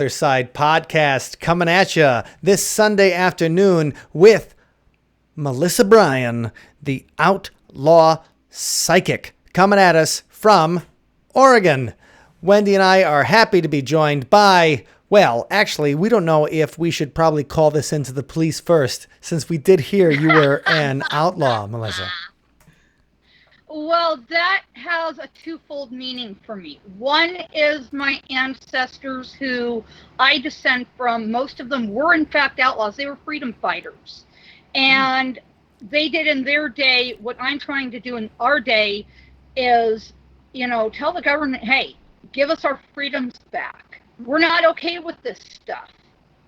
Other Side podcast coming at you this Sunday afternoon with Melissa Bryan, the Outlaw Psychic, coming at us from Oregon. Wendy and I are happy to be joined by, well, actually, we don't know if we should probably call this into the police first, since we did hear you were an outlaw, Melissa. Well, that has a twofold meaning for me. One is my ancestors, who I descend from. Most of them were, in fact, outlaws. They were freedom fighters. And they did in their day what I'm trying to do in our day is, tell the government, hey, give us our freedoms back. We're not okay with this stuff.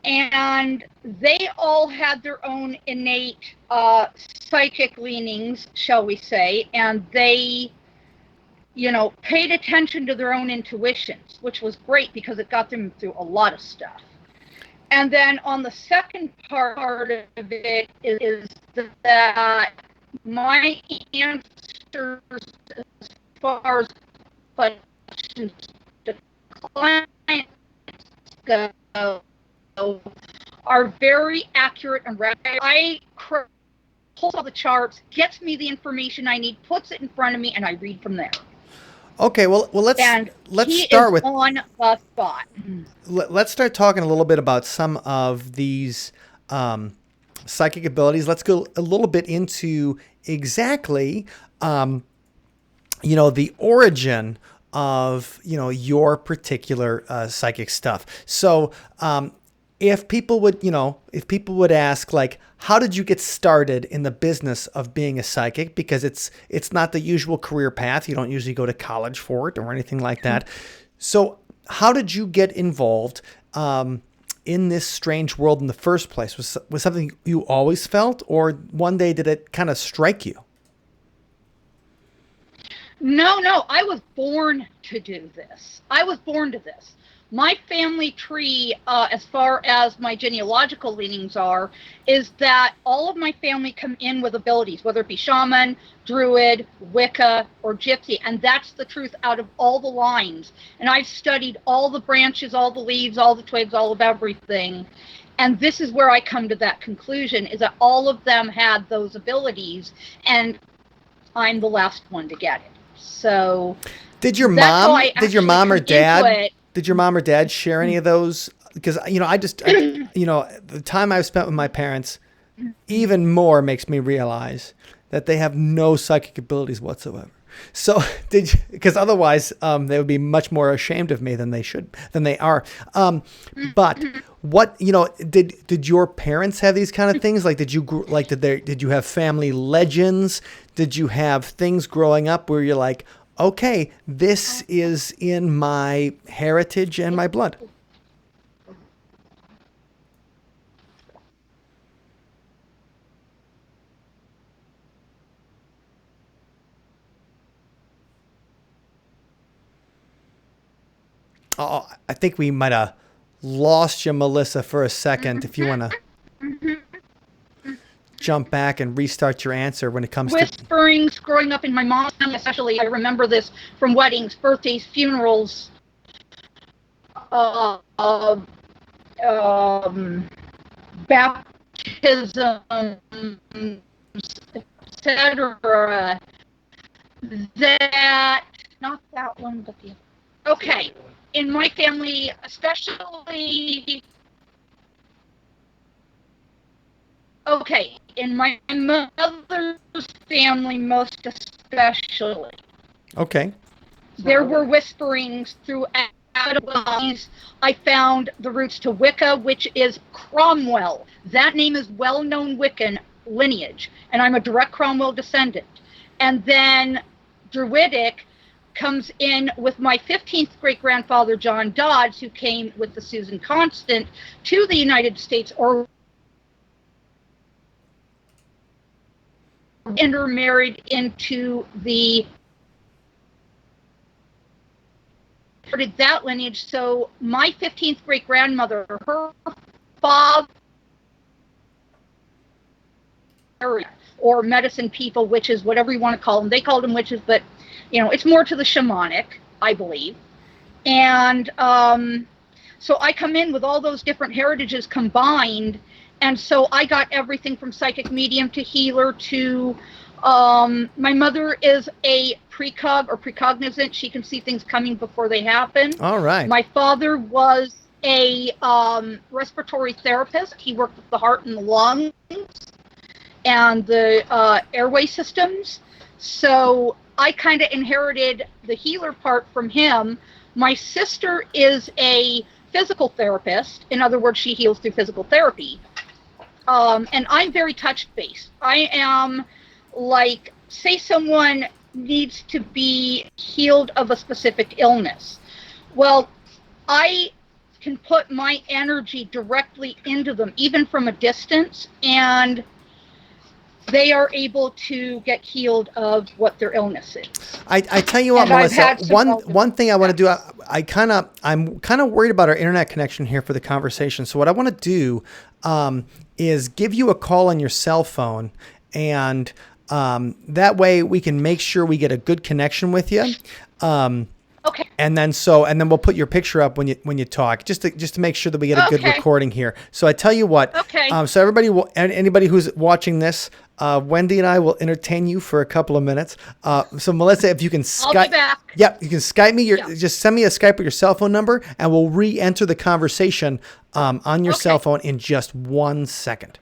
And they all had their own innate psychic leanings, shall we say, and they, paid attention to their own intuitions, which was great because it got them through a lot of stuff. And then on the second part of it is that my answers, as far as questions to clients go, are very accurate and rapid. I pulls all the charts, gets me the information I need, puts it in front of me, and I read from there. Okay, well let's he start is with on the spot. Let's start talking a little bit about some of these psychic abilities. Let's go a little bit into exactly the origin of your particular psychic stuff. So if people would ask, like, how did you get started in the business of being a psychic? Because it's not the usual career path. You don't usually go to college for it or anything like that. So how did you get involved in this strange world in the first place? Was something you always felt, or one day did it kind of strike you? No, I was born to do this. My family tree, as far as my genealogical leanings are, is that all of my family come in with abilities, whether it be shaman, druid, Wicca, or gypsy, and that's the truth out of all the lines. And I've studied all the branches, all the leaves, all the twigs, all of everything. And this is where I come to that conclusion, is that all of them had those abilities, and I'm the last one to get it. So did your mom or dad share any of those? Because the time I've spent with my parents even more makes me realize that they have no psychic abilities whatsoever. So because otherwise they would be much more ashamed of me than they are. But what, did your parents have these kind of things? Like, did you have family legends? Did you have things growing up where you're like, okay, this is in my heritage and my blood? Oh, I think we might have lost you, Melissa, for a second. If you want to jump back and restart your answer when it comes whisperings growing up in my mom's family, especially. I remember this from weddings, birthdays, funerals, baptisms, etc. That, not that one, but the other. Okay, in my family, especially. Okay, in my mother's family, most especially. Okay. There were whisperings throughout. I found the roots to Wicca, which is Cromwell. That name is well-known Wiccan lineage, and I'm a direct Cromwell descendant. And then Druidic comes in with my 15th great-grandfather, John Dodds, who came with the Susan Constant to the United States, or intermarried into that lineage. So my 15th great grandmother, her father, or medicine people, witches, whatever you want to call them, they called them witches, but it's more to the shamanic, I believe. And So I come in with all those different heritages combined, and so I got everything from psychic medium to healer to my mother is a precog or precognizant. She can see things coming before they happen. All right. My father was a respiratory therapist. He worked with the heart and the lungs and the airway systems. So I kind of inherited the healer part from him. My sister is a physical therapist. In other words, she heals through physical therapy. And I'm very touch-based. I am like, say someone needs to be healed of a specific illness. Well, I can put my energy directly into them, even from a distance, and they are able to get healed of what their illness is. I tell you what, Melissa, one thing I want to do, I'm kind of worried about our internet connection here for the conversation. So what I want to do is give you a call on your cell phone, and that way we can make sure we get a good connection with you. Okay. And then we'll put your picture up when you talk, just to make sure that we get a good recording here. So I tell you what. Okay. So anybody who's watching this, Wendy and I will entertain you for a couple of minutes. So Melissa, if you can Skype, I'll be back. Yep, you can Skype me. Just send me a Skype with your cell phone number, and we'll re-enter the conversation on your cell phone in just 1 second.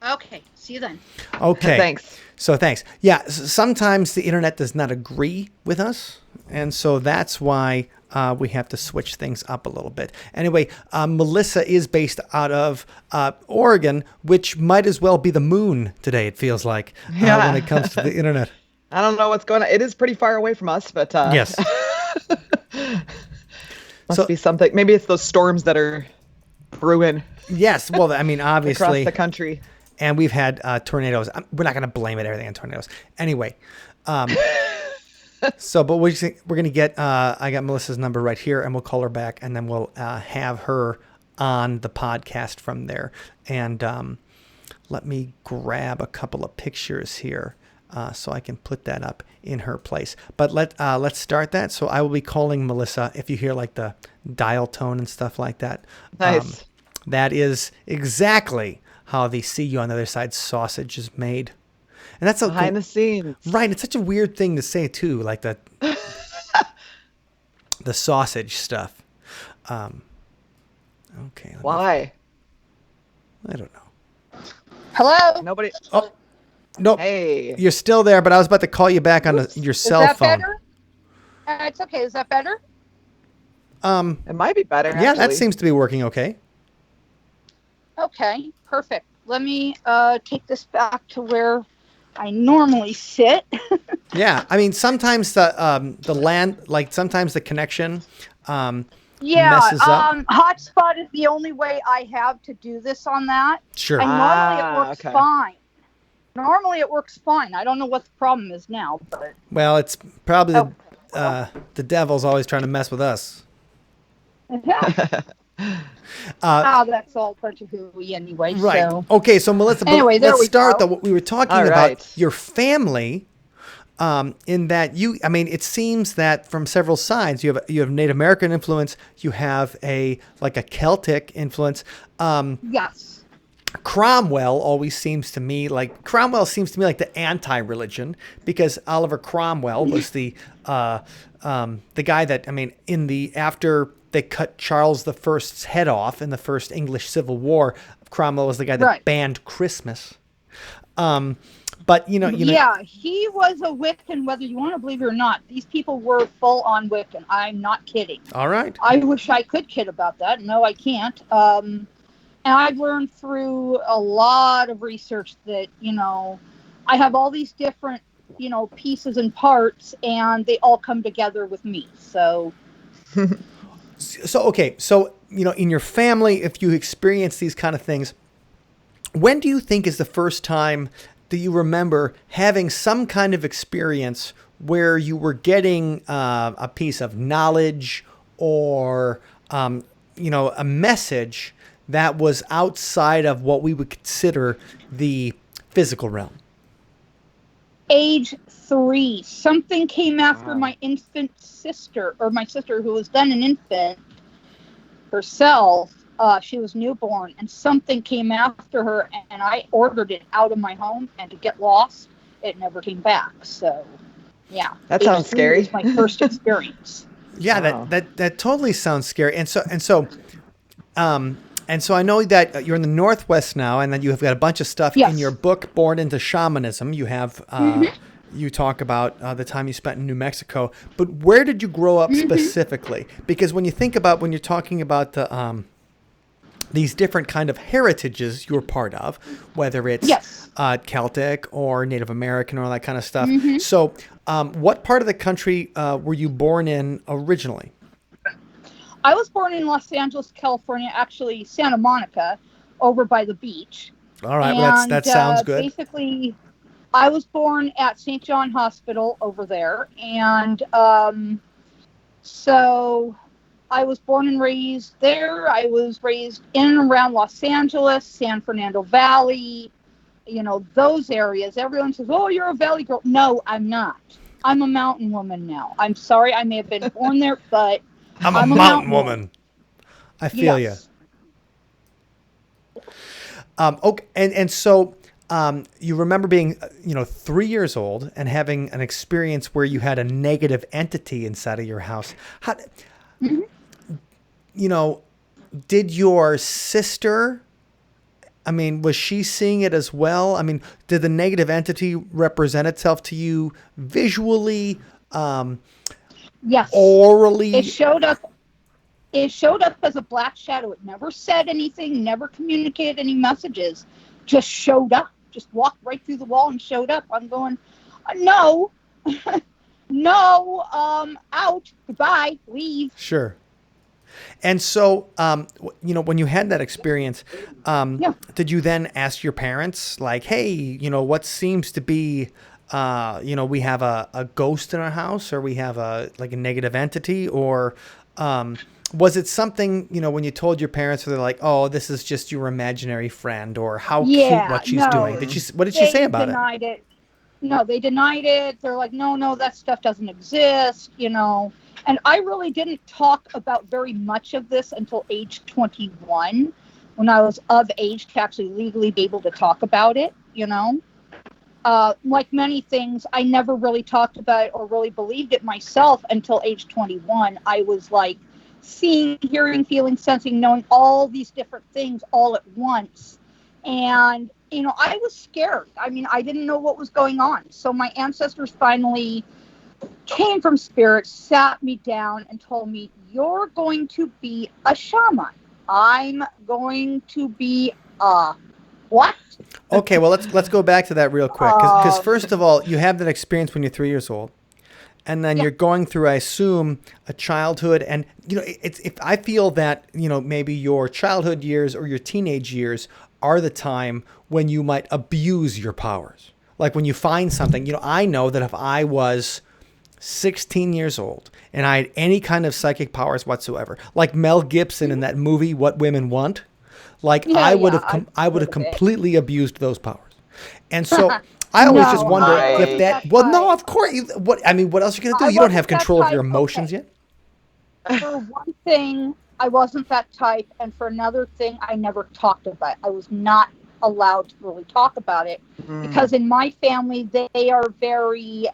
Okay. See you then. Okay. Thanks. So thanks. Yeah, sometimes the internet does not agree with us, and so that's why we have to switch things up a little bit. Anyway, Melissa is based out of Oregon, which might as well be the moon today, it feels like, when it comes to the internet. I don't know what's going on. It is pretty far away from us, but yes. Must be something. Maybe it's those storms that are brewing. Yes, well, I mean, obviously. Across the country. And we've had tornadoes. We're not going to blame everything on tornadoes. Anyway, but we're going to get, I got Melissa's number right here, and we'll call her back, and then we'll have her on the podcast from there. And let me grab a couple of pictures here so I can put that up in her place. But let's start that. So I will be calling Melissa. If you hear like the dial tone and stuff like that. Nice. That is exactly how the See You on the Other Side sausage is made. And that's behind the scenes. Right. It's such a weird thing to say too, like the sausage stuff. Okay. Why? I don't know. Hello? Nobody. Oh, nope. Hey. You're still there, but I was about to call you back on your cell phone. Is that better? It's okay. Is that better? It might be better. Yeah, actually. that seems to be working okay. Okay, perfect. Let me take this back to where I normally sit. Yeah, I mean, sometimes the land, like sometimes the connection messes up. Hotspot is the only way I have to do this on that. Sure. And normally it works fine. Normally it works fine. I don't know what the problem is now, but well, it's probably the devil's always trying to mess with us. Yeah. That's all a bunch of hooey anyway. Right. So. Okay, so Melissa, anyway, let's start though. We were talking about your family, in that it seems that from several sides, you have Native American influence, you have a Celtic influence. Yes. Cromwell seems to me like the anti-religion, because Oliver Cromwell was the guy that after they cut Charles I's head off in the First English Civil War, Cromwell was the guy that banned Christmas. But yeah, he was a Wiccan, whether you want to believe it or not. These people were full on Wiccan. I'm not kidding. All right. I wish I could kid about that. No, I can't. And I've learned through a lot of research that, I have all these different, pieces and parts, and they all come together with me. So. So in your family, if you experience these kind of things, when do you think is the first time that you remember having some kind of experience where you were getting a piece of knowledge or a message that was outside of what we would consider the physical realm? Age 3. Something came after my infant sister, or my sister who was then an infant. herself. She was newborn, and something came after her, and I ordered it out of my home, and to get lost, it never came back. So, yeah. That sounds scary. Was my first experience. Yeah, Wow. that totally sounds scary. And so I know that you're in the Northwest now, and that you have got a bunch of stuff Yes. in your book, Born into Shamanism. You have you talk about the time you spent in New Mexico, but where did you grow up specifically? Because when you think about when you're talking about the these different kind of heritages you're part of, whether it's Yes. Celtic or Native American or all that kind of stuff. So, what part of the country were you born in originally? I was born in Los Angeles, California, actually Santa Monica, over by the beach. All right, well, that sounds good. Basically, I was born at St. John Hospital over there, and so I was born and raised there. I was raised in and around Los Angeles, San Fernando Valley, those areas. Everyone says, "Oh, you're a valley girl." No, I'm not. I'm a mountain woman now. I'm sorry, I may have been born there, but I'm a mountain woman. I feel you. Okay, and so you remember being 3 years old and having an experience where you had a negative entity inside of your house. How, did your sister? I mean, was she seeing it as well? I mean, did the negative entity represent itself to you visually? Yes. Orally? It showed up as a black shadow. It never said anything, never communicated any messages, just showed up, just walked right through the wall and showed up. I'm going, no, no, out, goodbye, leave. Sure. And so, when you had that experience, did you then ask your parents, like, hey, what seems to be, we have a ghost in our house, or we have a negative entity, or was it something, when you told your parents, where they're like, oh, this is just your imaginary friend, or how cute what she's doing? What did she say about it? They denied it. No, they denied it. They're like, no, that stuff doesn't exist, And I really didn't talk about very much of this until age 21, when I was of age to actually legally be able to talk about it, Like many things, I never really talked about it or really believed it myself until age 21. I was like seeing, hearing, feeling, sensing, knowing all these different things all at once. And, I was scared. I mean, I didn't know what was going on. So my ancestors finally came from spirit, sat me down and told me, you're going to be a shaman. I'm going to be what? Okay, well, let's go back to that real quick. Because first of all, you have that experience when you're 3 years old. And then you're going through, I assume, a childhood. And, I feel that, maybe your childhood years or your teenage years are the time when you might abuse your powers. Like when you find something, I know that if I was 16 years old and I had any kind of psychic powers whatsoever, like Mel Gibson in that movie, What Women Want, I would have completely abused those powers. And so I always just wonder if that, no, of course. What else are you going to do? You don't have control of your emotions yet. For one thing, I wasn't that type. And for another thing, I never talked about it. I was not allowed to really talk about it because in my family, they were very,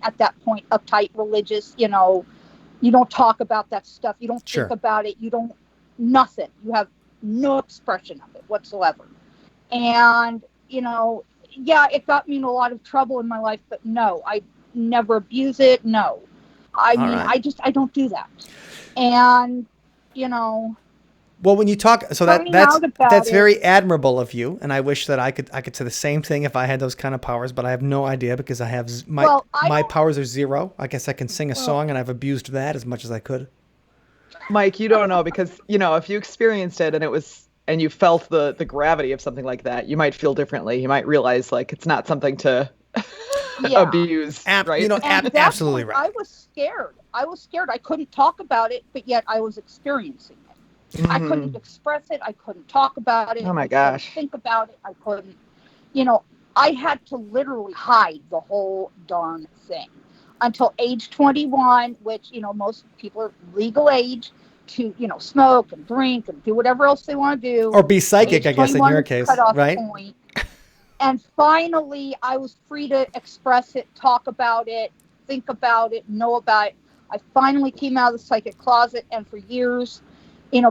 at that point, uptight, religious, you don't talk about that stuff. You don't think about it. You don't, nothing. You have no expression of it whatsoever. And, it got me in a lot of trouble in my life, but no, I never abuse it. No, I don't do that. And, well, when you talk, so that's very admirable of you, and I wish that I could say the same thing if I had those kind of powers, but I have no idea because I have my powers are zero. I guess I can sing a song, and I've abused that as much as I could. Mike, you don't know because if you experienced it and you felt the gravity of something like that, you might feel differently. You might realize it's not something to abuse, right? Absolutely right. I was scared. I couldn't talk about it, but yet I was experiencing it. I couldn't express it. I couldn't talk about it. Oh my gosh. I couldn't think about it. I couldn't, I had to literally hide the whole darn thing until age 21, which, most people are legal age to, smoke and drink and do whatever else they want to do. Or be psychic, I guess, in your case, right? Point. And finally, I was free to express it, talk about it, think about it, know about it. I finally came out of the psychic closet, and for years,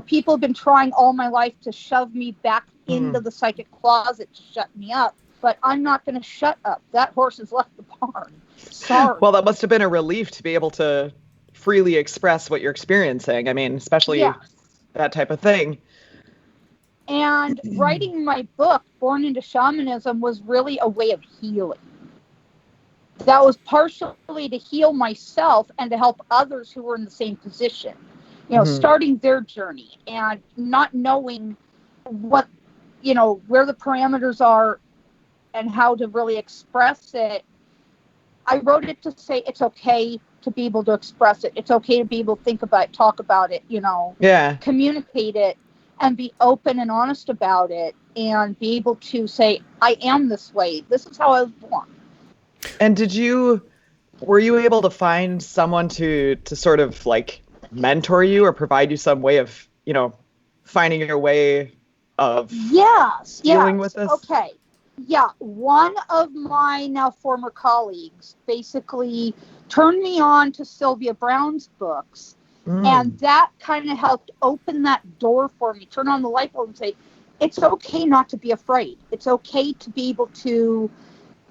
people have been trying all my life to shove me back into the psychic closet to shut me up, but I'm not going to shut up. That horse has left the barn. Sorry. Well, that must have been a relief to be able to freely express what you're experiencing. I mean, especially that type of thing. And writing my book, Born into Shamanism, was really a way of healing. That was partially to heal myself and to help others who were in the same position. Starting their journey and not knowing what, where the parameters are and how to really express it. I wrote it to say it's okay to be able to express it. It's okay to be able to think about it, talk about it, communicate it, and be open and honest about it, and be able to say, I am this way. This is how I was born. And were you able to find someone to sort of like mentor you or provide you some way of, finding your way of dealing with this? Okay. Yeah. One of my now former colleagues basically turned me on to Sylvia Browne's books. And that kind of helped open that door for me, turn on the light bulb and say, it's okay not to be afraid. It's okay to be able to,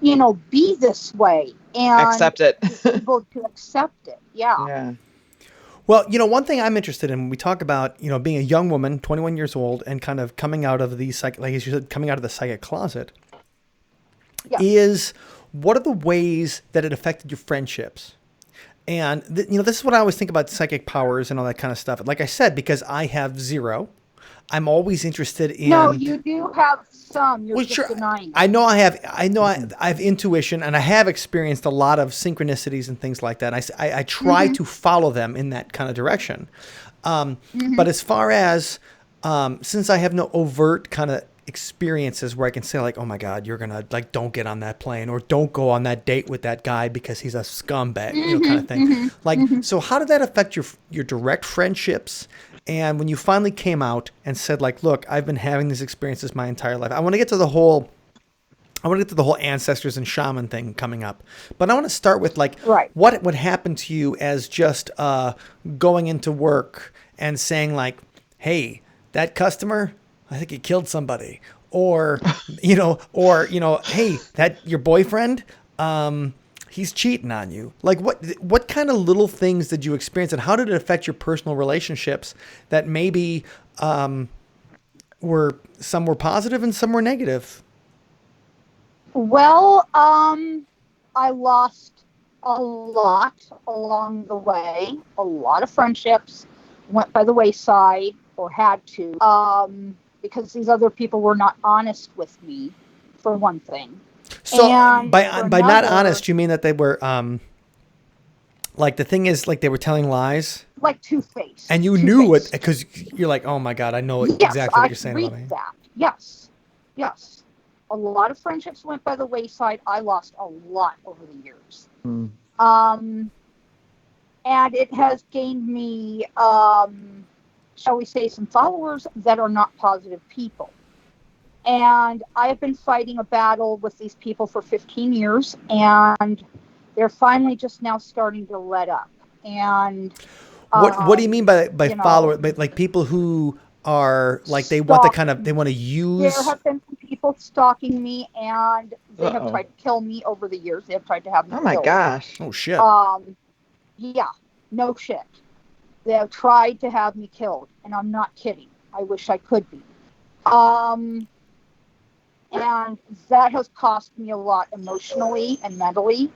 be this way and accept it. be able to accept it. Yeah. Well, one thing I'm interested in when we talk about, being a young woman, 21 years old, and kind of coming out of the like you said, coming out of the psychic closet, is what are the ways that it affected your friendships? And, this is what I always think about psychic powers and all that kind of stuff. Like I said, because I have zero, I'm always interested in... No, you do have some. You're just denying it. I know I have intuition, and I have experienced a lot of synchronicities and things like that. I try to follow them in that kind of direction. But as far as, since I have no overt kind of experiences where I can say like, oh my God, you're gonna like, don't get on that plane or don't go on that date with that guy because he's a scumbag, kind of thing. So how did that affect your direct friendships? And when you finally came out and said like, look, I've been having these experiences my entire life. I want to get to the whole ancestors and shaman thing coming up, but I want to start with like, what would happen to you as just going into work and saying like, hey, that customer, I think he killed somebody, or, hey, that your boyfriend, he's cheating on you. Like what kind of little things did you experience and how did it affect your personal relationships that maybe, some were positive and some were negative? Well, I lost a lot along the way. A lot of friendships went by the wayside or had to, because these other people were not honest with me, for one thing. So by not honest, you mean that they were, like the thing is like they were telling lies? Like two-faced. And you knew it because you're like, oh my God, I know exactly what you're saying about me. That. Yes. A lot of friendships went by the wayside. I lost a lot over the years. And it has gained me, shall we say, some followers that are not positive people. And I have been fighting a battle with these people for 15 years, and they're finally just now starting to let up. And what do you mean by follower? But like people who are like they want to use. There have been some people stalking me, and they have tried to kill me over the years. They have tried to have me killed. Oh my gosh! Oh shit! Yeah, no shit. They have tried to have me killed, and I'm not kidding. I wish I could be. And that has cost me a lot emotionally and mentally.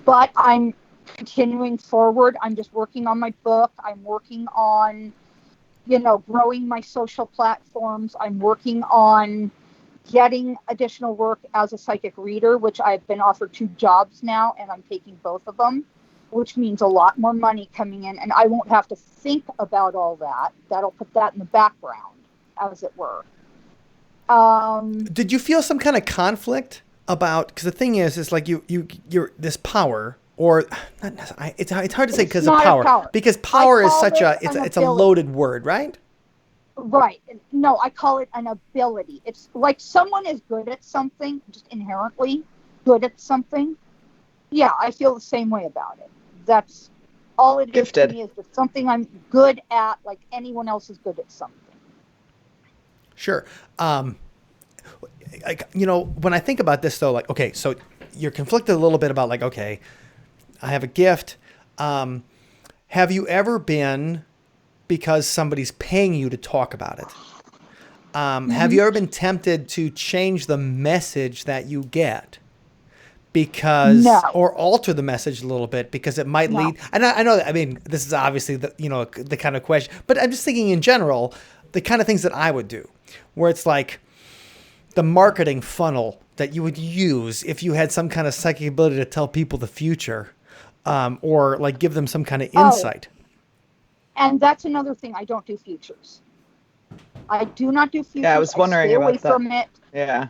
But I'm continuing forward. I'm just working on my book. I'm working on, growing my social platforms. I'm working on getting additional work as a psychic reader, which I've been offered 2 jobs now, and I'm taking both of them, which means a lot more money coming in, and I won't have to think about all that. That'll put that in the background, as it were. Did you feel some kind of conflict about, because the thing is like you're this power or it's hard to say because of power. Because power is such it's a loaded word, right? Right. No, I call it an ability. It's like someone is good at something, just inherently good at something. Yeah, I feel the same way about it. That's all it is to me, is just something I'm good at, like anyone else is good at something. Sure. Like, when I think about this though, like, okay, so you're conflicted a little bit about like, okay, I have a gift. Have you ever been, because somebody's paying you to talk about it? Have you ever been tempted to change the message that you get or alter the message a little bit because it might lead? And I know that, I mean, this is obviously the kind of question, but I'm just thinking in general, the kind of things that I would do, where it's like the marketing funnel that you would use if you had some kind of psychic ability to tell people the future, or like give them some kind of insight. And that's another thing. I don't do futures. I do not do futures. Yeah, I was wondering about that. Stay away from it. Yeah.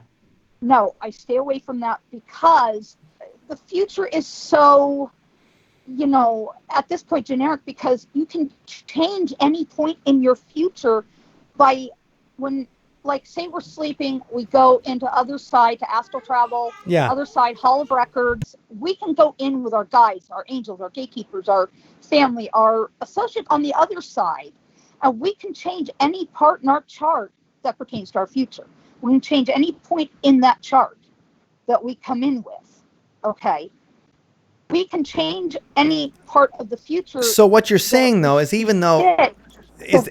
No, I stay away from that because the future is so, at this point generic, because you can change any point in your future by when, like, say we're sleeping, we go into other side to astral travel, other side, Hall of Records. We can go in with our guides, our angels, our gatekeepers, our family, our associate on the other side, and we can change any part in our chart that pertains to our future. We can change any point in that chart that we come in with. Okay. We can change any part of the future. So what you're saying though is, even though is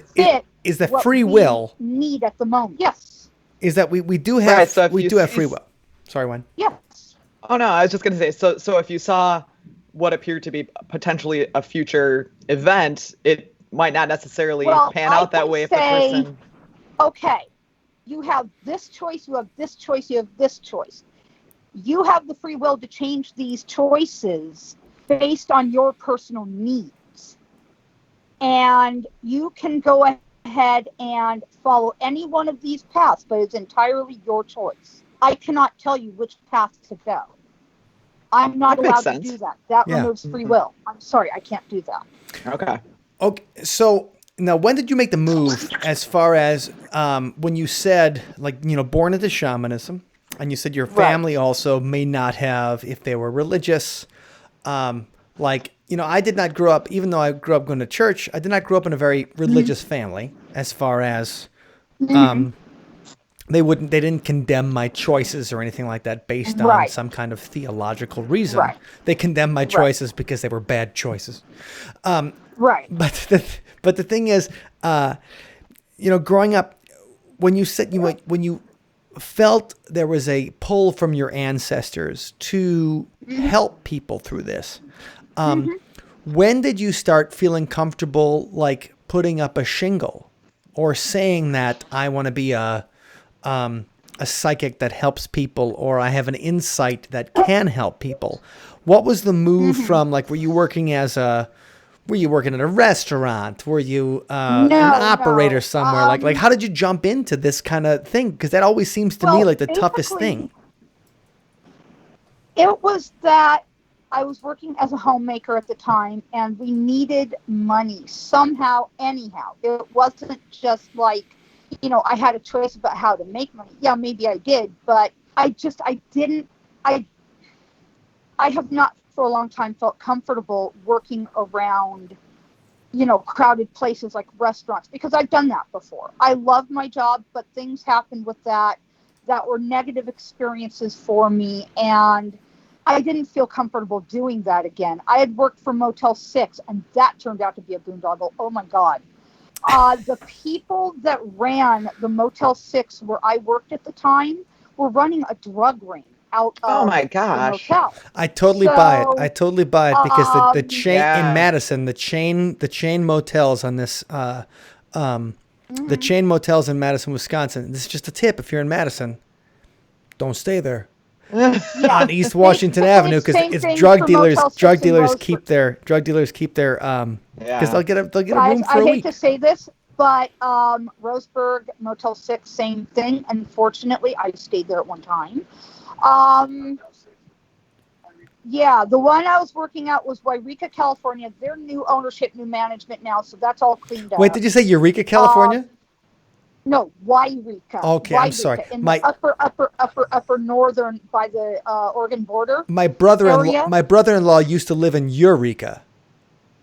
the free will need at the moment. Yes. Is that we do have free will. Sorry, Wen. Yes. Oh no, I was just going to say, so if you saw what appeared to be potentially a future event, it might not necessarily pan out that way if the person. Okay, you have this choice, you have this choice, you have this choice. You have the free will to change these choices based on your personal needs. And you can go ahead and follow any one of these paths, but it's entirely your choice. I cannot tell you which path to go. I'm not allowed to do that. That removes free will. I'm sorry, I can't do that. Okay. So now, when did you make the move as far as when you said, like, born into shamanism, and you said your family also may not have, if they were religious, I did not grow up, even though I grew up going to church, I did not grow up in a very religious family, as far as they didn't condemn my choices or anything like that based on some kind of theological reason. They condemned my choices because they were bad choices. But the thing is, growing up, when you said when you felt there was a pull from your ancestors to help people through this, when did you start feeling comfortable, like putting up a shingle or saying that I want to be a psychic that helps people, or I have an insight that can help people? What was the move from, like, were you working at a restaurant? Were you an operator somewhere? Like how did you jump into this kind of thing? Because that always seems to me like the toughest thing. It was that I was working as a homemaker at the time, and we needed money somehow, anyhow. It wasn't just like, I had a choice about how to make money. Yeah, maybe I did, but I have not for a long time felt comfortable working around, crowded places like restaurants, because I've done that before. I love my job, but things happened with that were negative experiences for me, and I didn't feel comfortable doing that again. I had worked for Motel 6, and that turned out to be a boondoggle. Oh my God. The people that ran the Motel 6 where I worked at the time were running a drug ring out of the motel. I totally buy it. Because the chain in Madison, the chain motels on this, the chain motels in Madison, Wisconsin. This is just a tip: if you're in Madison, don't stay there. On East Washington Avenue, because it's drug dealers. Drug dealers keep their because they'll get a room for a week. I hate to say this, but Roseburg, Motel 6, same thing. Unfortunately, I stayed there at one time. Yeah, the one I was working at was Eureka, California. They're new ownership, new management now, so that's all cleaned up. Wait, did you say Eureka, California? No, Eureka. Okay, I'm sorry. In the upper northern by the Oregon border. My brother-in-law used to live in Eureka.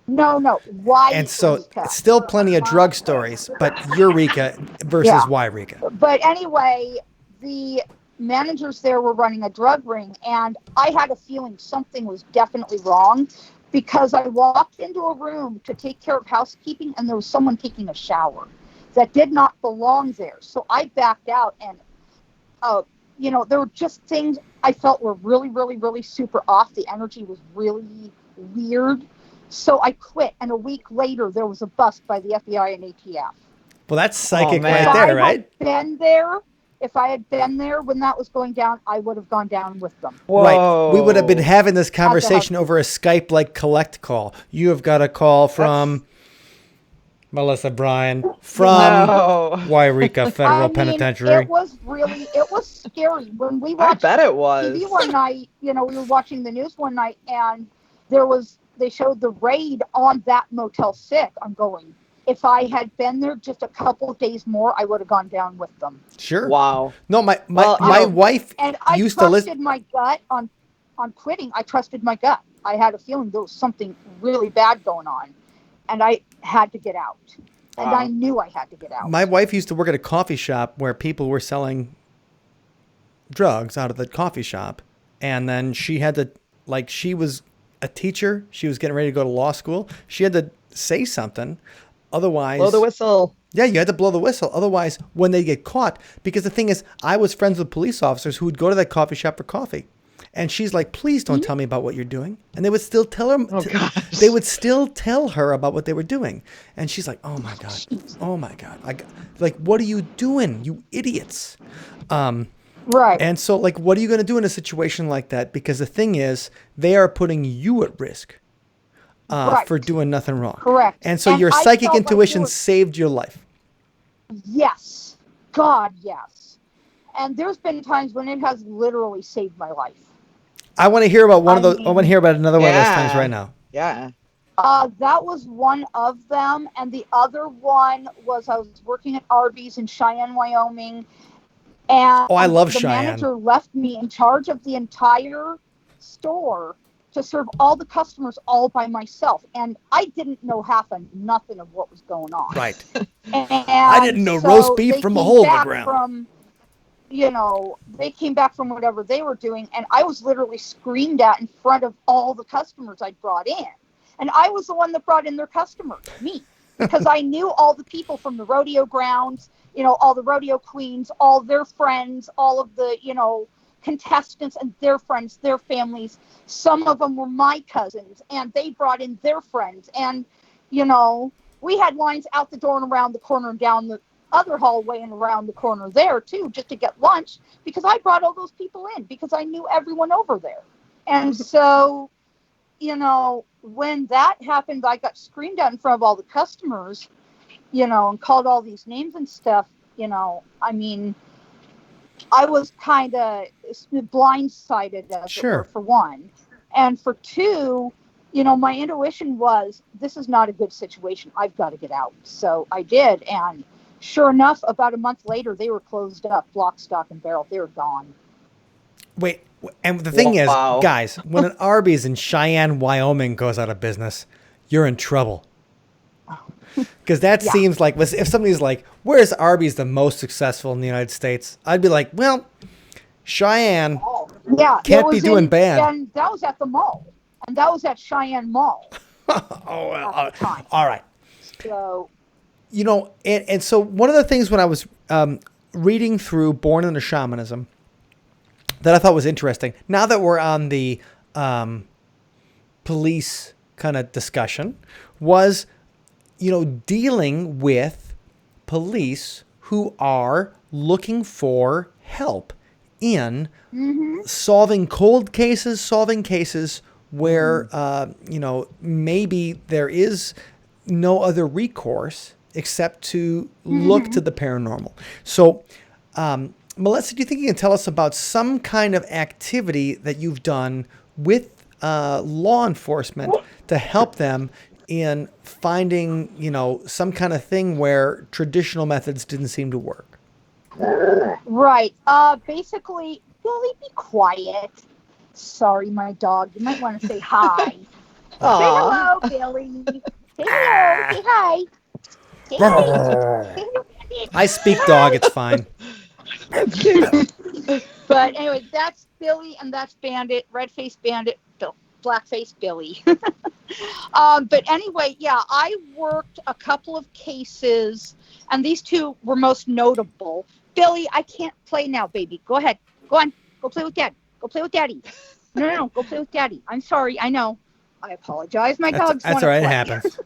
No, Eureka. And so it's still plenty of drug stories, but Eureka versus Eureka. But anyway, the managers there were running a drug ring, and I had a feeling something was definitely wrong because I walked into a room to take care of housekeeping, and there was someone taking a shower that did not belong there. So I backed out, and there were just things I felt were really, really, really super off. The energy was really weird. So I quit, and a week later there was a bust by the FBI and ATF. Well, that's psychic right there, right? If I had been there when that was going down, I would have gone down with them. Whoa. Right. We would have been having this conversation over a Skype-like collect call. You have got a call from Melissa Bryan from Eureka Federal Penitentiary. It was scary when we watched TV one night. We were watching the news one night, and they showed the raid on that Motel 6. I'm going, if I had been there just a couple of days more, I would have gone down with them. Sure. Wow. No, my wife used to listen. And I trusted my gut on quitting. I trusted my gut. I had a feeling there was something really bad going on, and I had to get out. And I knew I had to get out. My wife used to work at a coffee shop where people were selling drugs out of the coffee shop, and then she had to, she was a teacher. She was getting ready to go to law school. She had to say something. Otherwise, blow the whistle. Yeah, you had to blow the whistle. Otherwise, when they get caught, because the thing is, I was friends with police officers who would go to that coffee shop for coffee. And she's like, please don't tell me about what you're doing. And they would still tell her. They would still tell her about what they were doing. And she's like, oh my God. What are you doing, you idiots? Right. And so, what are you going to do in a situation like that? Because the thing is, they are putting you at risk for doing nothing wrong. Correct. And so your psychic intuition saved your life. Yes. God, yes. And there's been times when it has literally saved my life. I want to hear about one of those. I want to hear about another one of those times right now. Yeah. That was one of them. And the other one was I was working at Arby's in Cheyenne, Wyoming. And I love the Cheyenne. manager left me in charge of the entire store to serve all the customers all by myself. And I didn't know nothing of what was going on. Right. And I didn't know roast beef from a hole in the ground. They came back from whatever they were doing, and I was literally screamed at in front of all the customers I'd brought in. And I was the one that brought in their customers, me, because I knew all the people from the rodeo grounds, all the rodeo queens, all their friends, all of the, contestants and their friends, their families. Some of them were my cousins, and they brought in their friends. And, we had lines out the door and around the corner and down the other hallway and around the corner there, too, just to get lunch, because I brought all those people in, because I knew everyone over there. And so, when that happened, I got screamed at in front of all the customers, and called all these names and stuff. I was kind of blindsided, as it were, for one. And for two, my intuition was, this is not a good situation. I've got to get out. So I did. And sure enough, about a month later, they were closed up, lock, stock, and barrel. They were gone. Wait, and the thing is, guys, when an Arby's in Cheyenne, Wyoming goes out of business, you're in trouble. Because that seems like, if somebody's like, where's Arby's the most successful in the United States? I'd be like, well, Cheyenne can't be doing bad. And that was at the mall. And that was at Cheyenne Mall. All right. So, and so one of the things when I was reading through Born into Shamanism that I thought was interesting, now that we're on the police kind of discussion, was dealing with police who are looking for help in solving cold cases, solving cases where, maybe there is no other recourse except to look to the paranormal. So, Melissa, do you think you can tell us about some kind of activity that you've done with law enforcement to help them in finding, some kind of thing where traditional methods didn't seem to work? Right. Basically, Billy, be quiet. Sorry, my dog. You might want to say hi. Say hello, Billy. Say hello. Say hi. Say hi. I speak dog. It's fine. That's cute. But anyway, that's Billy and that's Bandit, red-faced Bandit, black-faced Billy. But anyway, yeah, I worked a couple of cases, and these two were most notable. Billy, I can't play now, baby. Go ahead. Go on. Go play with Dad. Go play with Daddy. No. Go play with Daddy. I'm sorry. I know. I apologize. My dogs want to play. That's all right. It happens.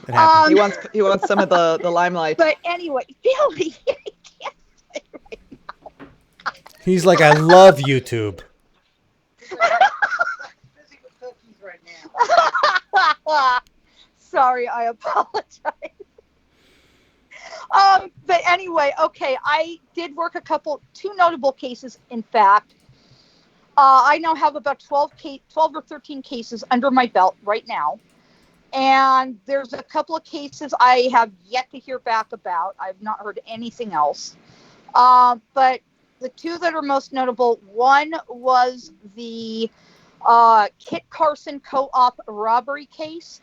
It happens. He wants some of the limelight. But anyway, Billy, I can't play right now. He's like, I love YouTube. Sorry, I apologize. But anyway, okay, I did work two notable cases, in fact. I now have about 12 or 13 cases under my belt right now. And there's a couple of cases I have yet to hear back about. I've not heard anything else. But the two that are most notable, one was the Kit Carson co-op robbery case.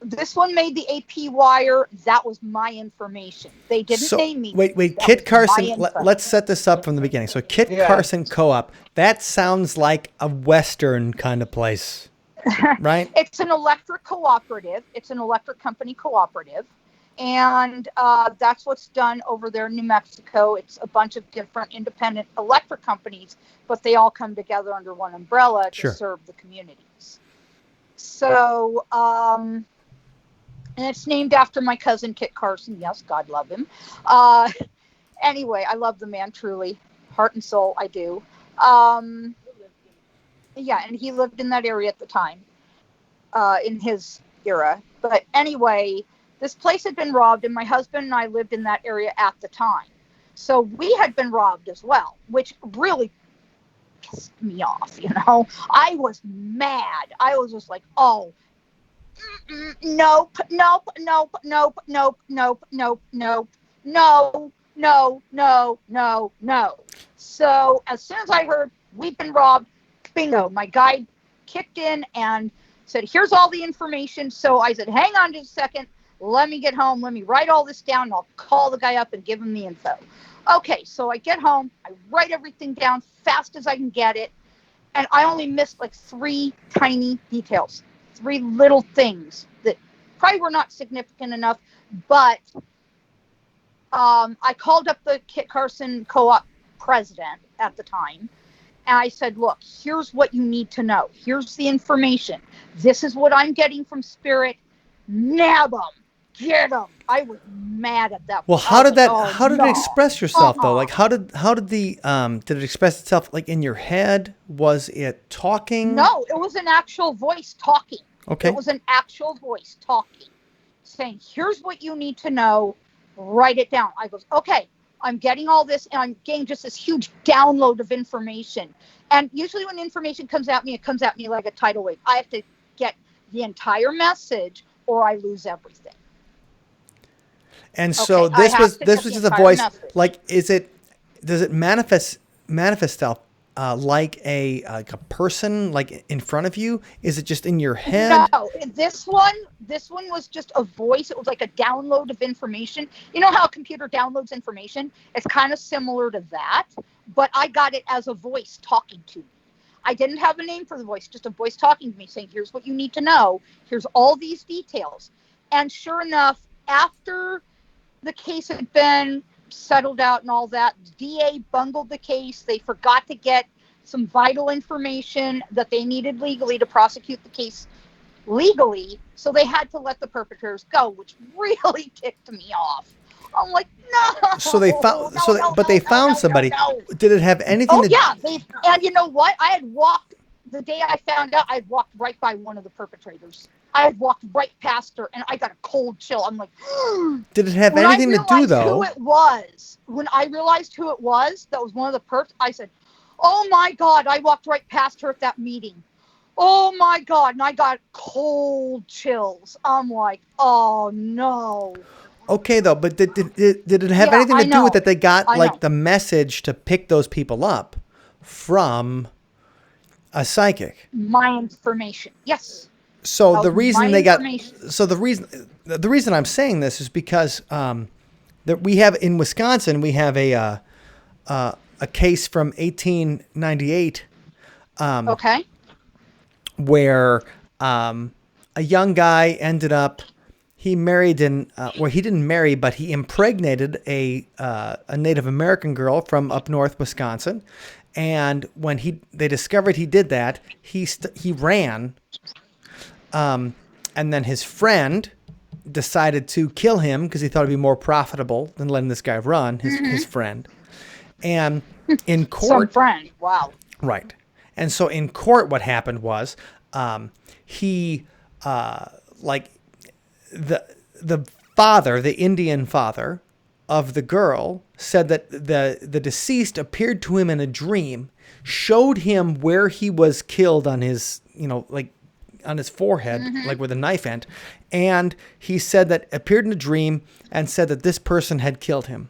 This one made the AP wire. That was my information. They didn't name me. Wait. Kit Carson, let's set this up from the beginning. So Kit Carson co-op, that sounds like a Western kind of place, right? It's an electric cooperative. It's an electric company cooperative. And that's what's done over there in New Mexico. It's a bunch of different independent electric companies, but they all come together under one umbrella to serve the communities. So, and it's named after my cousin, Kit Carson. Yes, God love him. Anyway, I love the man, truly. Heart and soul, I do. Yeah, and he lived in that area at the time, in his era. But anyway, this place had been robbed, and my husband and I lived in that area at the time. So we had been robbed as well, which really pissed me off, I was mad. I was just like, oh, nope. So as soon as I heard we've been robbed, bingo, my guy kicked in and said, here's all the information. So I said, hang on just a second. Let me get home. Let me write all this down, and I'll call the guy up and give him the info. Okay, so I get home. I write everything down fast as I can get it. And I only missed like 3 tiny details, 3 little things that probably were not significant enough. But I called up the Kit Carson co-op president at the time. And I said, look, here's what you need to know. Here's the information. This is what I'm getting from Spirit. Nab them. Get them. I was mad at that. Well, how did it express yourself though? Like how did it express itself, like in your head? Was it talking? No, it was an actual voice talking. Okay. It was an actual voice talking, saying, here's what you need to know. Write it down. I goes, okay, I'm getting all this, and I'm getting just this huge download of information. And usually when information comes at me, it comes at me like a tidal wave. I have to get the entire message or I lose everything. And so this was just a voice. Message. Like, does it manifest itself like a person, like in front of you? Is it just in your head? No, this one was just a voice. It was like a download of information. You know how a computer downloads information? It's kind of similar to that, but I got it as a voice talking to me. I didn't have a name for the voice, just a voice talking to me saying, here's what you need to know. Here's all these details. And sure enough, after the case had been settled out and all that, the DA bungled the case. They forgot to get some vital information that they needed legally to prosecute the case legally. So they had to let the perpetrators go, which really ticked me off. I'm like, no. So they found, they found somebody. No. Did it have anything? And you know what? I had walked the day I found out. I had walked right by one of the perpetrators. I had walked right past her, and I got a cold chill. I'm like, did it have anything to do though? When I realized who it was, that was one of the perps. I said, oh my God! I walked right past her at that meeting. Oh my God. And I got cold chills. I'm like, oh no. Okay, though, but did it have anything to do with that they got like the message to pick those people up from a psychic? My information. Yes. So the reason the reason I'm saying this is because that we have in Wisconsin, we have a case from 1898. Okay. Where a young guy ended up, he married he didn't marry, but he impregnated a Native American girl from up north Wisconsin. And when they discovered he did that, he ran. And then his friend decided to kill him because he thought it'd be more profitable than letting this guy run, his friend. And in court... Some friend, wow. Right. And so in court, what happened was the father, the Indian father of the girl, said that the deceased appeared to him in a dream, showed him where he was killed on his, on his forehead, like where the knife went. And he said that appeared in a dream and said that this person had killed him.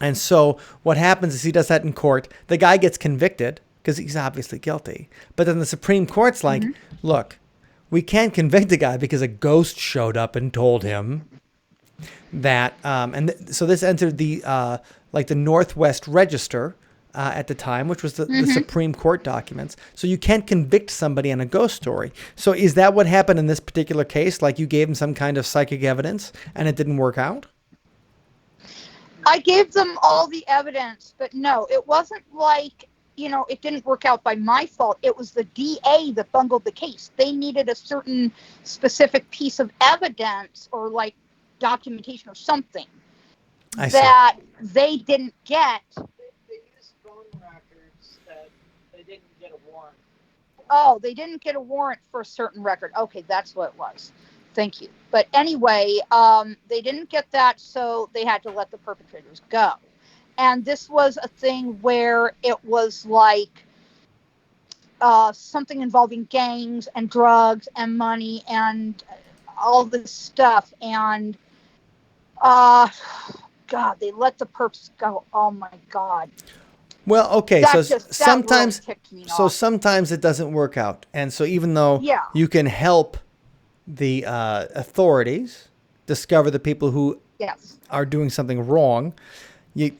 And so what happens is he does that in court. The guy gets convicted because he's obviously guilty. But then the Supreme Court's like, look, we can't convict the guy because a ghost showed up and told him that. So this entered the the Northwest Register at the time, which was the Supreme Court documents. So you can't convict somebody on a ghost story. So is that what happened in this particular case? Like you gave him some kind of psychic evidence and it didn't work out? I gave them all the evidence, but no, it wasn't like, it didn't work out by my fault. It was the DA that bungled the case. They needed a certain specific piece of evidence or like documentation or something that they didn't get. They used phone records that they didn't get a warrant. Oh, they didn't get a warrant for a certain record. Okay, that's what it was. Thank you. But anyway, they didn't get that, so they had to let the perpetrators go. And this was a thing where it was like something involving gangs and drugs and money and all this stuff. And, God, they let the perps go. Oh, my God. Well, okay, sometimes it doesn't work out. And so even though you can help the authorities discover the people who are doing something wrong, you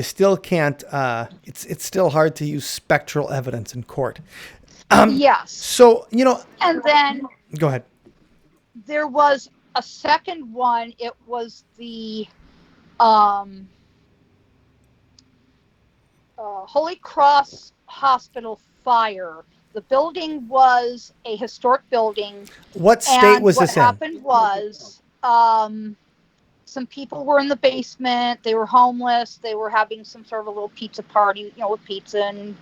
still can't. It's still hard to use spectral evidence in court. Yes. So and then go ahead. There was a second one. It was the Holy Cross Hospital fire. The building was a historic building. What state was this in? What happened was some people were in the basement. They were homeless. They were having some sort of a little pizza party, with pizza and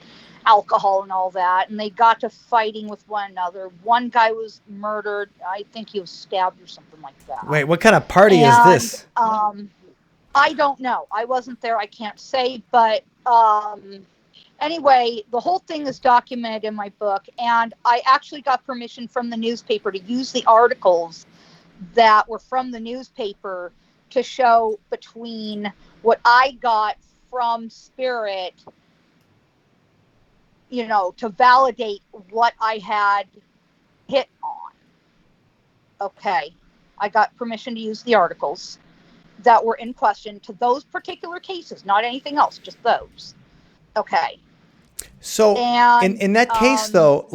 alcohol and all that. And they got to fighting with one another. One guy was murdered. I think he was stabbed or something like that. Wait, what kind of party is this? I don't know. I wasn't there. I can't say. But anyway, the whole thing is documented in my book, and I actually got permission from the newspaper to use the articles that were from the newspaper to show between what I got from Spirit, to validate what I had hit on. Okay. I got permission to use the articles that were in question to those particular cases, not anything else, just those. Okay. So in that case though,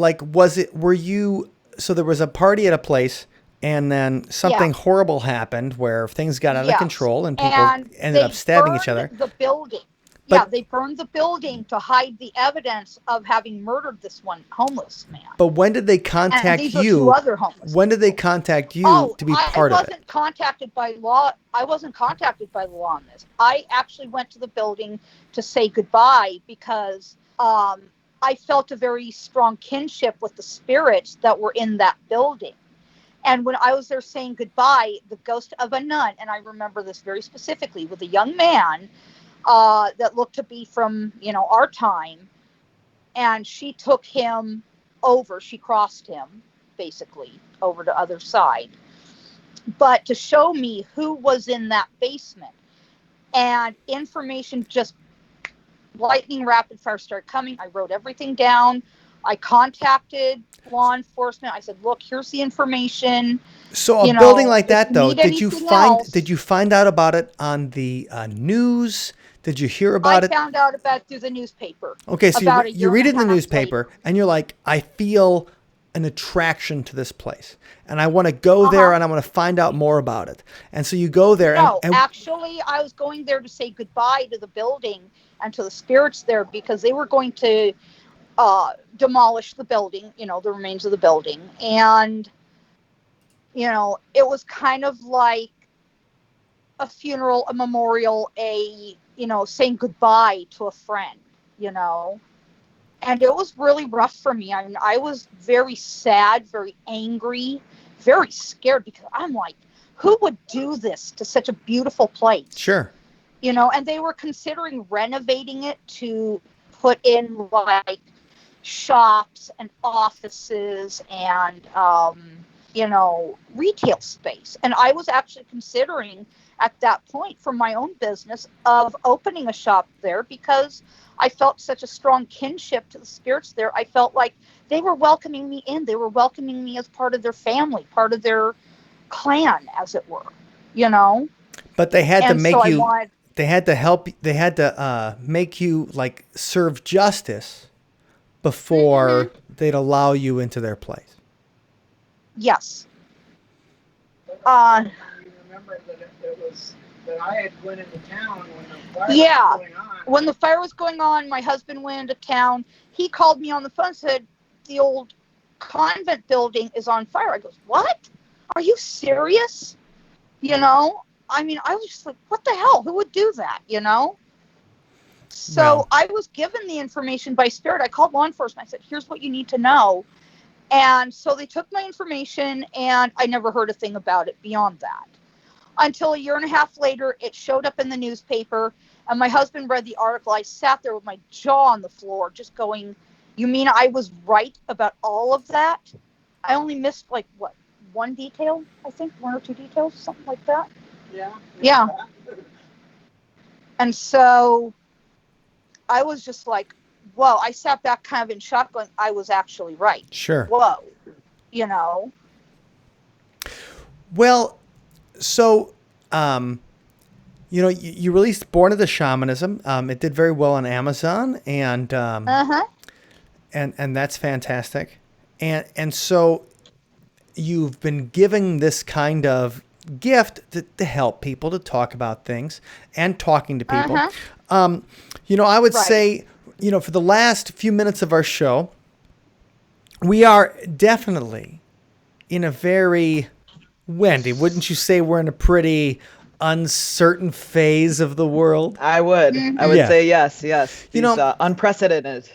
so there was a party at a place and then something horrible happened where things got out of control and people ended up stabbing each other. The building. They burned the building to hide the evidence of having murdered this one homeless man. But when did they contact you? Two other homeless when did they contact you to be part of it? I wasn't contacted by law. I wasn't contacted by law on this. I actually went to the building to say goodbye because I felt a very strong kinship with the spirits that were in that building. And when I was there saying goodbye, the ghost of a nun, and I remember this very specifically, with a young man that looked to be from, our time, and she took him over. She crossed him, basically, over to other side. But to show me who was in that basement. And information just lightning rapid fire started coming. I wrote everything down. I contacted law enforcement. I said, look, here's the information. So a building like that, though, did you find out about it on the news? Did you hear about it? I found out about it through the newspaper. Okay, so you read it in the newspaper, and you're like, I feel an attraction to this place, and I want to go there, and I want to find out more about it. And so you go there. No, actually, I was going there to say goodbye to the building and to the spirits there, because they were going to demolish the building, the remains of the building. And, it was kind of like a funeral, a memorial, saying goodbye to a friend, And it was really rough for me. I mean, I was very sad, very angry, very scared, because I'm like, who would do this to such a beautiful place? Sure. And they were considering renovating it to put in like shops and offices and, retail space. And I was actually considering at that point for my own business of opening a shop there, because I felt such a strong kinship to the spirits there. I felt like they were welcoming me in. They were welcoming me as part of their family, part of their clan, as it were, But they had to make you, they had to help, they had to make you like serve justice before they'd allow you into their place. Yes. You remember that I had went into town when the fire was going on. When the fire was going on, my husband went into town. He called me on the phone and said, the old convent building is on fire. I goes, what? Are you serious? I mean, I was just like, what the hell? Who would do that, So I was given the information by spirit. I called law enforcement. I said, here's what you need to know. And so they took my information, and I never heard a thing about it beyond that. Until a year and a half later, it showed up in the newspaper, and my husband read the article. I sat there with my jaw on the floor, just going, you mean I was right about all of that? I only missed, like, what, one detail, I think? One or two details, something like that? Yeah. And so I was just like, whoa. I sat back kind of in shock, going, I was actually right. Sure. Whoa. Well, so, you released Born of the Shamanism. It did very well on Amazon, and and that's fantastic. And so you've been giving this kind of gift to help people, to talk about things and talking to people. I would say, for the last few minutes of our show, we are definitely in a very, Wendy, wouldn't you say we're in a pretty uncertain phase of the world? I would say yes. These unprecedented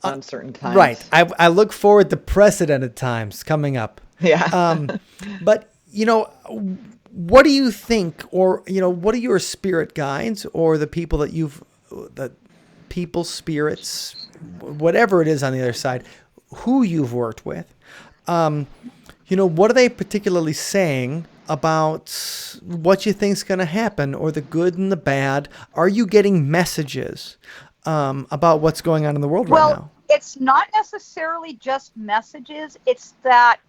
uncertain times. Right. I look forward to precedented times coming up. Yeah. But what do you think, or what are your spirit guides, or the people that spirits, whatever it is on the other side, who you've worked with, what are they particularly saying about what you think is going to happen, or the good and the bad? Are you getting messages about what's going on in the world right now? Well, it's not necessarily just messages. It's that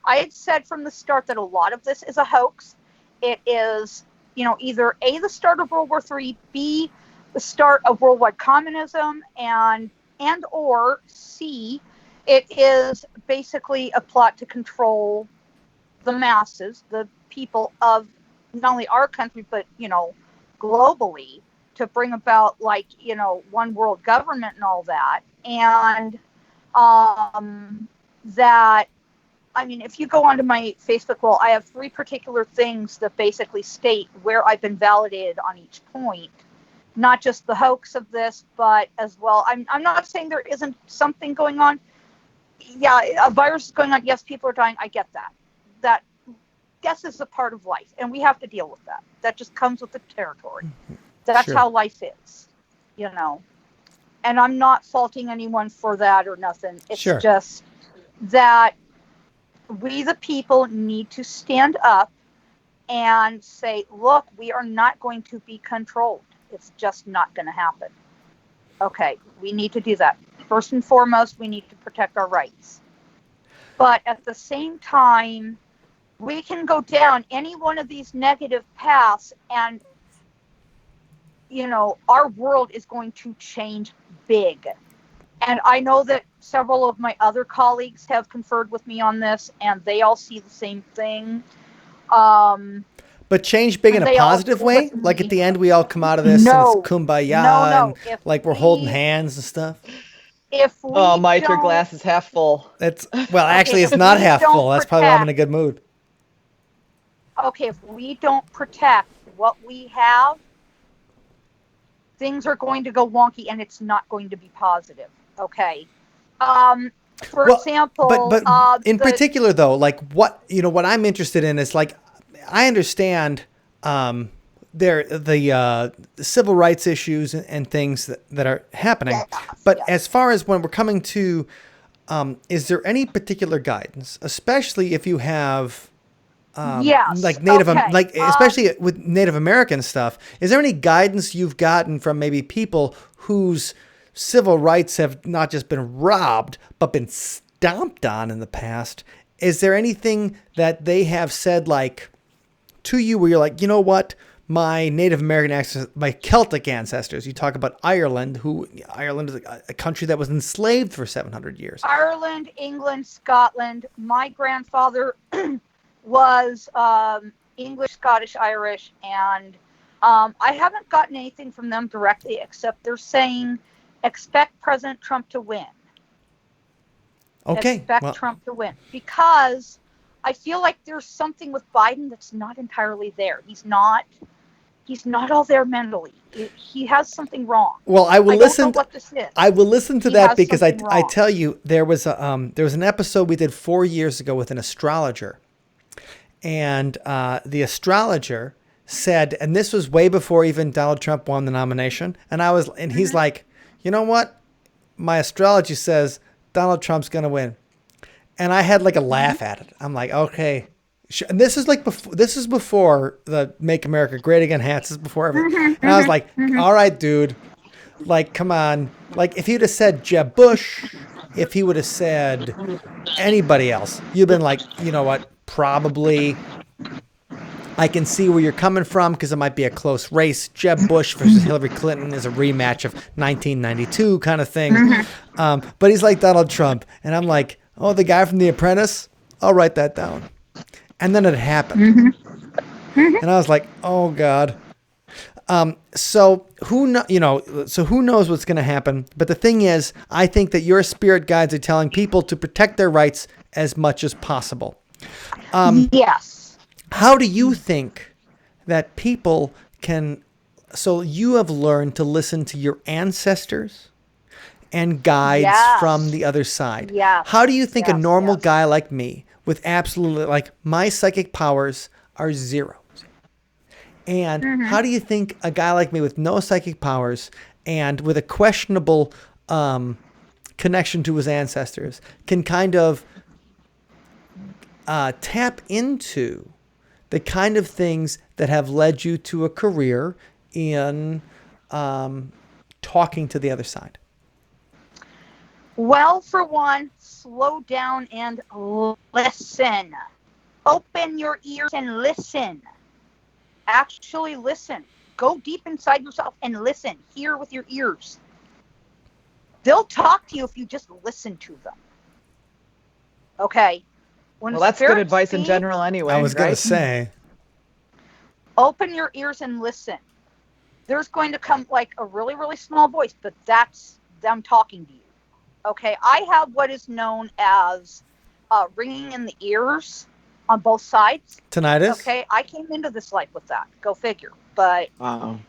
I had said from the start that a lot of this is a hoax. It is, either A, the start of World War III, B, the start of worldwide communism, and or C, it is basically a plot to control the masses, the people of not only our country, but, globally, to bring about, one world government and all that. And that, if you go onto my Facebook wall, I have 3 particular things that basically state where I've been validated on each point. Not just the hoax of this, but as well, I'm not saying there isn't something going on. Yeah, a virus is going on. Yes, people are dying. I get that. That, guess, is a part of life, and we have to deal with that. That just comes with the territory. That's Sure. how life is, and I'm not faulting anyone for that or nothing. It's sure. just that we, the people, need to stand up and say, look, we are not going to be controlled. It's just not going to happen. Okay, we need to do that. First and foremost, we need to protect our rights. But at the same time, we can go down any one of these negative paths and, our world is going to change big. And I know that several of my other colleagues have conferred with me on this, and they all see the same thing. But change big in a positive way? Like at the end, we all come out of this and it's kumbaya and like we're holding hands and stuff? Mike, your glass is half full. Actually, it's not half full. That's probably why I'm in a good mood. Okay, if we don't protect what we have, things are going to go wonky and it's not going to be positive. Okay. For example, but in particular though, like what I'm interested in is like, I understand the civil rights issues and things that are happening. But as far as when we're coming to, is there any particular guidance, especially if you have like especially with Native American stuff, is there any guidance you've gotten from maybe people whose civil rights have not just been robbed, but been stomped on in the past? Is there anything that they have said like to you where you're like, you know what, my Native American ancestors, my Celtic ancestors, you talk about Ireland is a country that was enslaved for 700 years. Ireland, England, Scotland. My grandfather was English, Scottish, Irish, and I haven't gotten anything from them directly except they're saying expect President Trump to win. Okay. Expect Trump to win. Because I feel like there's something with Biden that's not entirely there. He's not all there mentally. He has something wrong. Well, I will listen. Don't know what this is. I will listen to that because I tell you, there was an episode we did 4 years ago with an astrologer. And the astrologer said, and this was way before even Donald Trump won the nomination. And he's like, you know what? My astrology says Donald Trump's going to win. And I had like a laugh at it. I'm like, okay. And this is before the Make America Great Again hats. This is before everything. And I was like, all right, dude, like, come on. Like if he'd have said Jeb Bush, if he would have said anybody else, you'd been like, you know what? Probably I can see where you're coming from because it might be a close race. Jeb Bush versus Hillary Clinton is a rematch of 1992 kind of thing. But he's like Donald Trump. And I'm like, oh, the guy from The Apprentice? I'll write that down. And then it happened. And I was like, oh, God. So who knows what's going to happen? But the thing is, I think that your spirit guides are telling people to protect their rights as much as possible. Yes. How do you think that people can... So you have learned to listen to your ancestors and guides from the other side. Yes. How do you think a normal guy like me with absolutely, like, my psychic powers are 0? And how do you think a guy like me with no psychic powers and with a questionable connection to his ancestors can kind of tap into the kind of things that have led you to a career in talking to the other side? Well, for one, slow down and listen. Open your ears and listen. Actually listen. Go deep inside yourself and listen. Hear with your ears. They'll talk to you if you just listen to them. Okay? Well, that's good advice in general anyway. I was going to say. Open your ears and listen. There's going to come like a really, really small voice, but that's them talking to you. Okay? I have what is known as ringing in the ears on both sides. Tinnitus? Okay? I came into this life with that. Go figure. But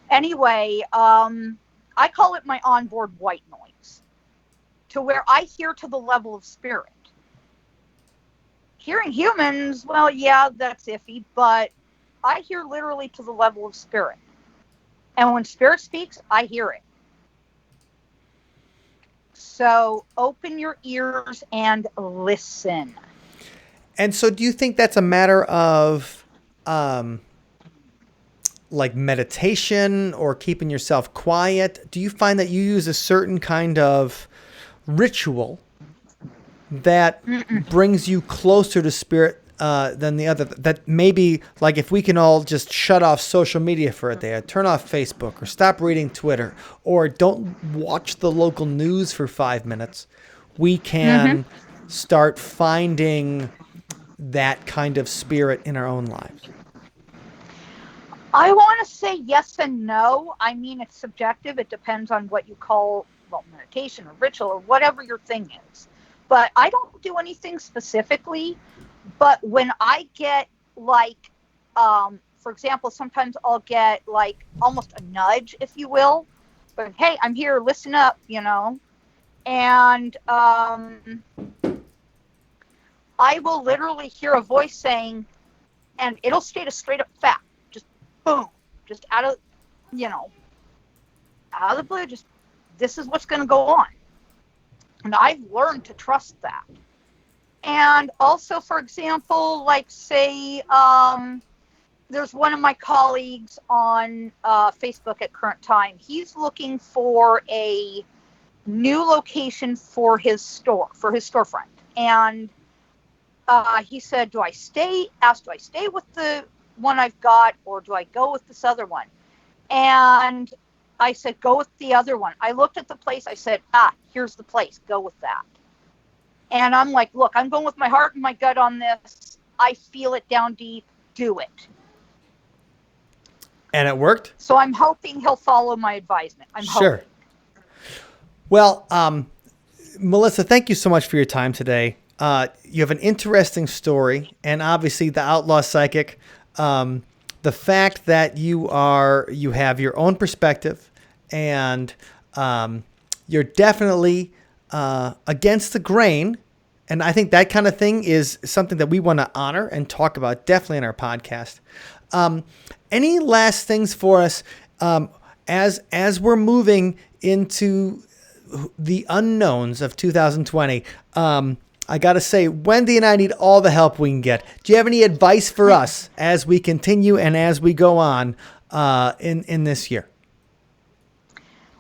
anyway, I call it my onboard white noise. To where I hear to the level of spirit. Hearing humans, well, yeah, that's iffy, but I hear literally to the level of spirit. And when spirit speaks, I hear it. So open your ears and listen. And so do you think that's a matter of like meditation or keeping yourself quiet? Do you find that you use a certain kind of ritual that brings you closer to spirit than the other? That maybe, like, if we can all just shut off social media for a day, or turn off Facebook, or stop reading Twitter, or don't watch the local news for 5 minutes, we can start finding that kind of spirit in our own lives. I want to say yes and no. I mean, it's subjective. It depends on what you call, meditation or ritual or whatever your thing is. But I don't do anything specifically. But when I get like, for example, sometimes I'll get like almost a nudge, if you will. But hey, I'm here, listen up, And I will literally hear a voice saying, and it'll state a straight up fact. Just boom, just out of the blue, just this is what's going to go on. And I've learned to trust that. And also, for example, like say, there's one of my colleagues on Facebook at current time. He's looking for a new location for his store, for his storefront. And he said, do I stay with the one I've got, or do I go with this other one? And I said, go with the other one. I looked at the place. I said, here's the place. Go with that. And I'm like, look, I'm going with my heart and my gut on this. I feel it down deep. Do it. And it worked? So I'm hoping he'll follow my advisement. I'm sure. hoping. Well, Melissa, thank you so much for your time today. You have an interesting story, and obviously the Outlaw Psychic, the fact that you have your own perspective, and you're definitely against the grain. And I think that kind of thing is something that we want to honor and talk about definitely in our podcast. Any last things for us as we're moving into the unknowns of 2020? I got to say, Wendy and I need all the help we can get. Do you have any advice for us as we continue and as we go on in this year?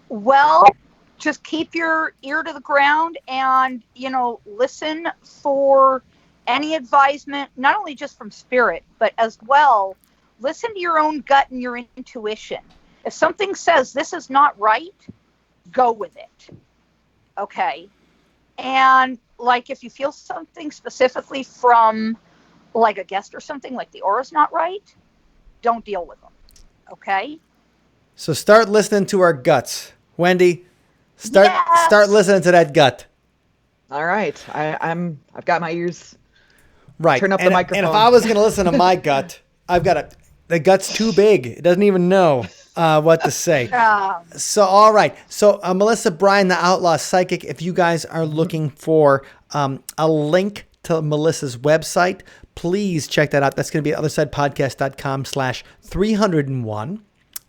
Well, just keep your ear to the ground and, listen for any advisement, not only just from spirit, but as well, listen to your own gut and your intuition. If something says this is not right, go with it. Okay. And like, if you feel something specifically from like a guest or something, like the aura's not right, don't deal with them. Okay. So start listening to our guts. Wendy, start listening to that gut. All right. I've got my ears. Right. Turn up the microphone. And if I was going to listen to my gut, the gut's too big. It doesn't even know what to say. So, all right. So, Melissa, Bryan, the Outlaw Psychic, if you guys are looking for a link to Melissa's website, please check that out. That's going to be othersidepodcast.com/301.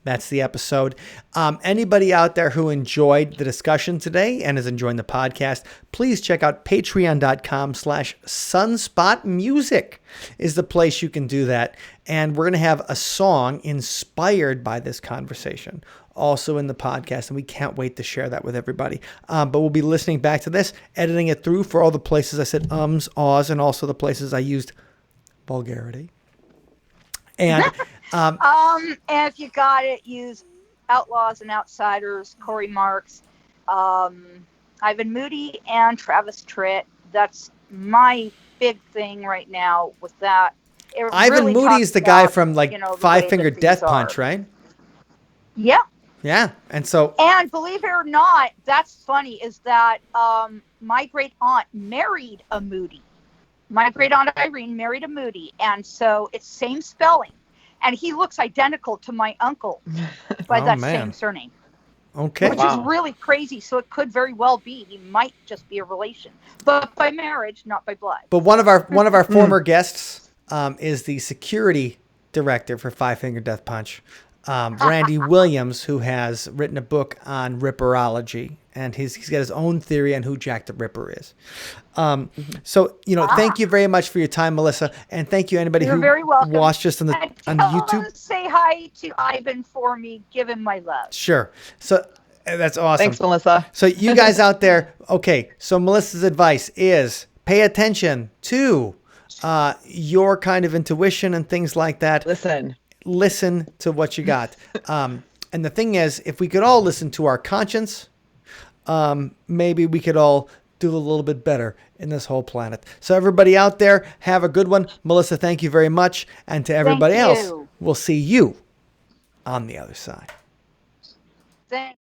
That's the episode. Anybody out there who enjoyed the discussion today and is enjoying the podcast, please check out patreon.com/sunspotmusic is the place you can do that. And we're going to have a song inspired by this conversation also in the podcast, and we can't wait to share that with everybody. But we'll be listening back to this, editing it through for all the places I said ums, ahs, and also the places I used vulgarity. And and if you got it, use Outlaws and Outsiders, Corey Marks, Ivan Moody, and Travis Tritt. That's my big thing right now with that. Ivan really Moody is the guy from Five Finger Death Punch, right? Yeah. Yeah. And believe it or not, that's funny, is that my great aunt married a Moody. My great aunt Irene married a Moody, and so it's same spelling. And he looks identical to my uncle by same surname. Okay. Which is really crazy. So it could very well be. He might just be a relation, but by marriage, not by blood. But one of our former guests is the security director for Five Finger Death Punch. Randy Williams, who has written a book on Ripperology, and he's got his own theory on who Jack the Ripper is. So, thank you very much for your time, Melissa, and thank you anybody who watched us on YouTube. Say hi to Ivan for me. Give him my love. Sure. So that's awesome. Thanks, Melissa. So you guys out there, okay. So Melissa's advice is pay attention to your kind of intuition and things like that. Listen to what you got. And the thing is, if we could all listen to our conscience, maybe we could all do a little bit better in this whole planet. So everybody out there, have a good one. Melissa, thank you very much. And to everybody else, we'll see you on the other side. Thank